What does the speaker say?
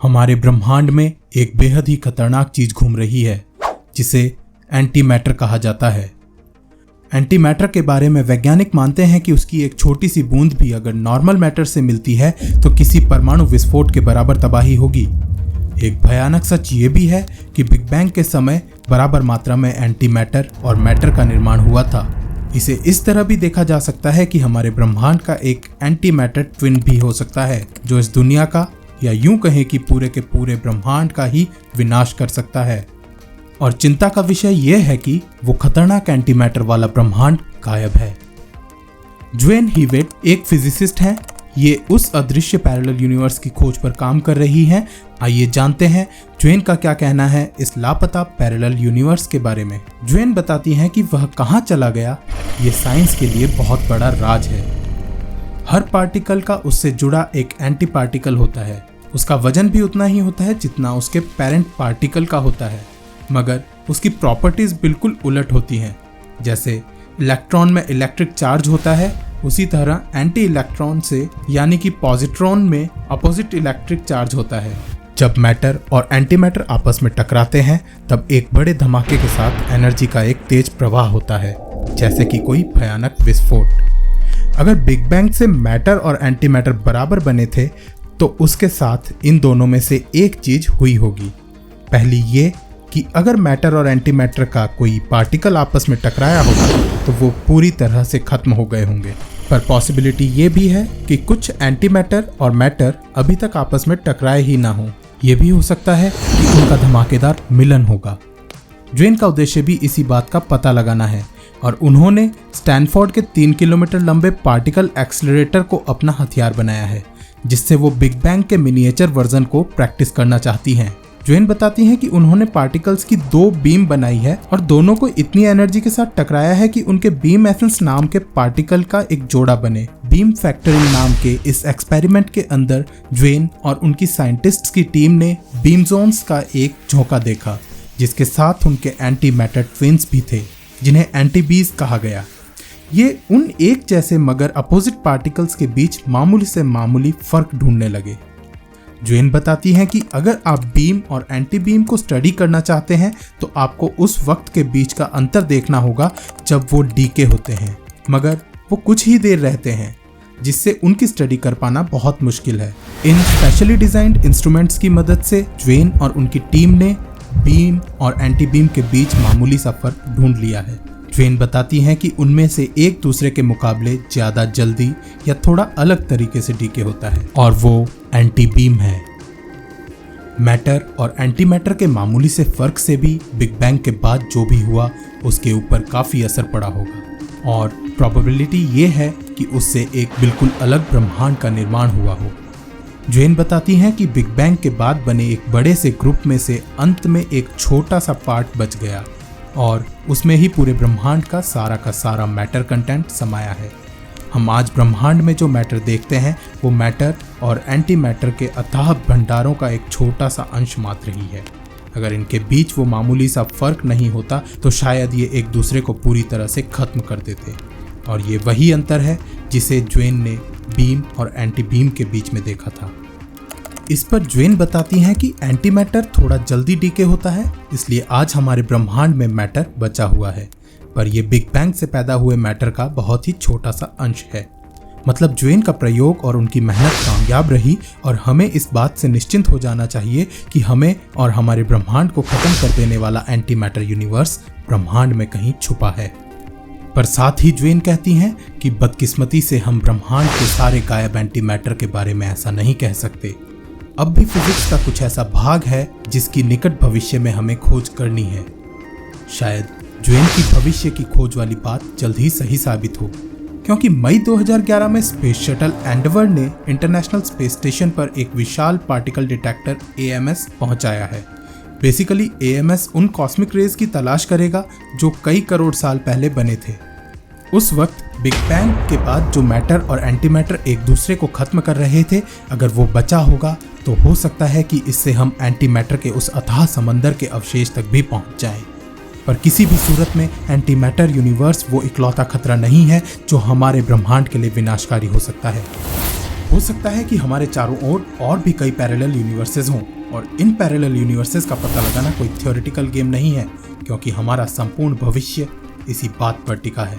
हमारे ब्रह्मांड में एक बेहद ही खतरनाक चीज घूम रही है जिसे एंटी मैटर कहा जाता है। एंटी मैटर के बारे में वैज्ञानिक मानते हैं कि उसकी एक छोटी सी बूंद भी अगर नॉर्मल मैटर से मिलती है तो किसी परमाणु विस्फोट के बराबर तबाही होगी। एक भयानक सच ये भी है कि बिग बैंग के समय बराबर मात्रा में एंटी मैटर और मैटर का निर्माण हुआ था। इसे इस तरह भी देखा जा सकता है कि हमारे ब्रह्मांड का एक एंटी मैटर ट्विन भी हो सकता है जो इस दुनिया का या यूं कहें कि पूरे के पूरे ब्रह्मांड का ही विनाश कर सकता है। और चिंता का विषय यह है कि वो खतरनाक एंटी मैटर वाला ब्रह्मांड गायब है। ज्वेन हीवेट एक फिजिसिस्ट हैं। ये उस अदृश्य पैरेलल यूनिवर्स की खोज पर काम कर रही हैं। आइए जानते हैं ज्वेन का क्या कहना है इस लापता पैरेलल यूनिवर्स के बारे में। ज्वेन बताती हैं कि वह कहां चला गया ये साइंस के लिए बहुत बड़ा राज है। हर पार्टिकल का उससे जुड़ा एक एंटी पार्टिकल होता है। उसका वजन भी उतना ही होता है जितना उसके पेरेंट पार्टिकल का होता है, मगर उसकी प्रॉपर्टीज बिल्कुल उलट होती हैं। जैसे इलेक्ट्रॉन में इलेक्ट्रिक चार्ज होता है, उसी तरह एंटी इलेक्ट्रॉन से यानी कि पॉजिट्रॉन में अपोजिट इलेक्ट्रिक चार्ज होता है। जब मैटर और एंटी मैटर आपस में टकराते हैं तब एक बड़े धमाके के साथ एनर्जी का एक तेज प्रवाह होता है, जैसे कि कोई भयानक विस्फोट। अगर बिग बैंग से मैटर और एंटी मैटर बराबर बने थे तो उसके साथ इन दोनों में से एक चीज हुई होगी। पहली ये कि अगर मैटर और एंटी मैटर का कोई पार्टिकल आपस में टकराया होगा तो वो पूरी तरह से खत्म हो गए होंगे। पर पॉसिबिलिटी ये भी है कि कुछ एंटी मैटर और मैटर अभी तक आपस में टकराए ही ना हो। ये भी हो सकता है कि उनका धमाकेदार मिलन होगा। ज्वेन का उद्देश्य भी इसी बात का पता लगाना है और उन्होंने स्टैनफोर्ड के 3 किलोमीटर लंबे पार्टिकल एक्सेलरेटर को अपना हथियार बनाया है, जिससे वो बिग बैंग के मिनिएचर वर्जन को प्रैक्टिस करना चाहती हैं। ज्वेन बताती हैं कि उन्होंने पार्टिकल्स की 2 बीम बनाई है और दोनों को इतनी एनर्जी के साथ टकराया है कि उनके बीम एसेंस नाम के पार्टिकल का एक जोड़ा बने। बीम फैक्टरिंग नाम के इस एक्सपेरिमेंट के अंदर ज्वेन और उनकी साइंटिस्ट्स की टीम ने बीम जोन्स का एक झोंका देखा, जिसके साथ उनके एंटी मैटर ट्विन्स भी थे, जिन्हें एंटी बीज कहा गया। ये उन एक जैसे मगर अपोजिट पार्टिकल्स के बीच मामूली से मामूली फर्क ढूंढने लगे। ज्वेन बताती हैं कि अगर आप बीम और एंटी बीम को स्टडी करना चाहते हैं तो आपको उस वक्त के बीच का अंतर देखना होगा जब वो डीके होते हैं, मगर वो कुछ ही देर रहते हैं, जिससे उनकी स्टडी कर पाना बहुत मुश्किल है। इन स्पेशली डिजाइंड इंस्ट्रूमेंट्स की मदद से ज्वेन और उनकी टीम ने बीम और एंटी बीम के बीच मामूली सा फर्क ढूंढ लिया है। ज्वेन बताती हैं कि उनमें से एक दूसरे के मुकाबले ज्यादा जल्दी या थोड़ा अलग तरीके से डीके होता है और वो एंटी बीम है। मैटर और एंटी मैटर के मामूली से फर्क से भी बिग बैंग के बाद जो भी हुआ उसके ऊपर काफी असर पड़ा होगा और प्रोबेबिलिटी ये है कि उससे एक बिल्कुल अलग ब्रह्मांड का निर्माण हुआ हो। ज्वेन बताती हैं कि बिग बैंग के बाद बने एक बड़े से ग्रुप में से अंत में एक छोटा सा पार्ट बच गया और उसमें ही पूरे ब्रह्मांड का सारा मैटर कंटेंट समाया है। हम आज ब्रह्मांड में जो मैटर देखते हैं वो मैटर और एंटी मैटर के अथाह भंडारों का एक छोटा सा अंश मात्र ही है। अगर इनके बीच वो मामूली सा फर्क नहीं होता तो शायद ये एक दूसरे को पूरी तरह से खत्म कर देते। और ये वही अंतर है जिसे ज्वेन ने बीम और एंटी बीम के बीच में देखा था। इस पर ज्वेन बताती हैं कि एंटी मैटर थोड़ा जल्दी डीके होता है, इसलिए आज हमारे ब्रह्मांड में मैटर बचा हुआ है, पर यह बिग बैंग से पैदा हुए मैटर का बहुत ही छोटा सा अंश है। मतलब ज्वेन का प्रयोग और उनकी मेहनत कामयाब रही और हमें इस बात से निश्चिंत हो जाना चाहिए कि हमें और हमारे ब्रह्मांड को खत्म कर देने वाला एंटी मैटर यूनिवर्स ब्रह्मांड में कहीं छुपा है। पर साथ ही ज्वेन कहती हैं कि बदकिस्मती से हम ब्रह्मांड के सारे गायब एंटी मैटर के बारे में ऐसा नहीं कह सकते। अब भी फिजिक्स का कुछ ऐसा भाग है जिसकी निकट भविष्य में हमें खोज करनी है। शायद ज्वेन की भविष्य की खोज वाली बात जल्द ही सही साबित हो, क्योंकि मई 2011 में स्पेस शटल एंडेवर ने इंटरनेशनल स्पेस स्टेशन पर एक विशाल पार्टिकल डिटेक्टर AMS पहुंचाया है। बेसिकली AMS उन कॉस्मिक रेज की तलाश करेगा जो कई करोड़ साल पहले बने थे। उस वक्त बिग बैंग के बाद जो मैटर और एंटी मैटर एक दूसरे को खत्म कर रहे थे, अगर वो बचा होगा तो हो सकता है कि इससे हम एंटी मैटर के उस अथाह समंदर के अवशेष तक भी पहुंच जाएं। पर किसी भी सूरत में एंटी मैटर यूनिवर्स वो इकलौता खतरा नहीं है जो हमारे ब्रह्मांड के लिए विनाशकारी हो सकता है। हो सकता है कि हमारे चारों ओर और भी कई पैरेलल यूनिवर्सेस हों, और इन पैरेलल यूनिवर्सेस का पता लगाना कोई थ्योरेटिकल गेम नहीं है, क्योंकि हमारा संपूर्ण भविष्य इसी बात पर टिका है।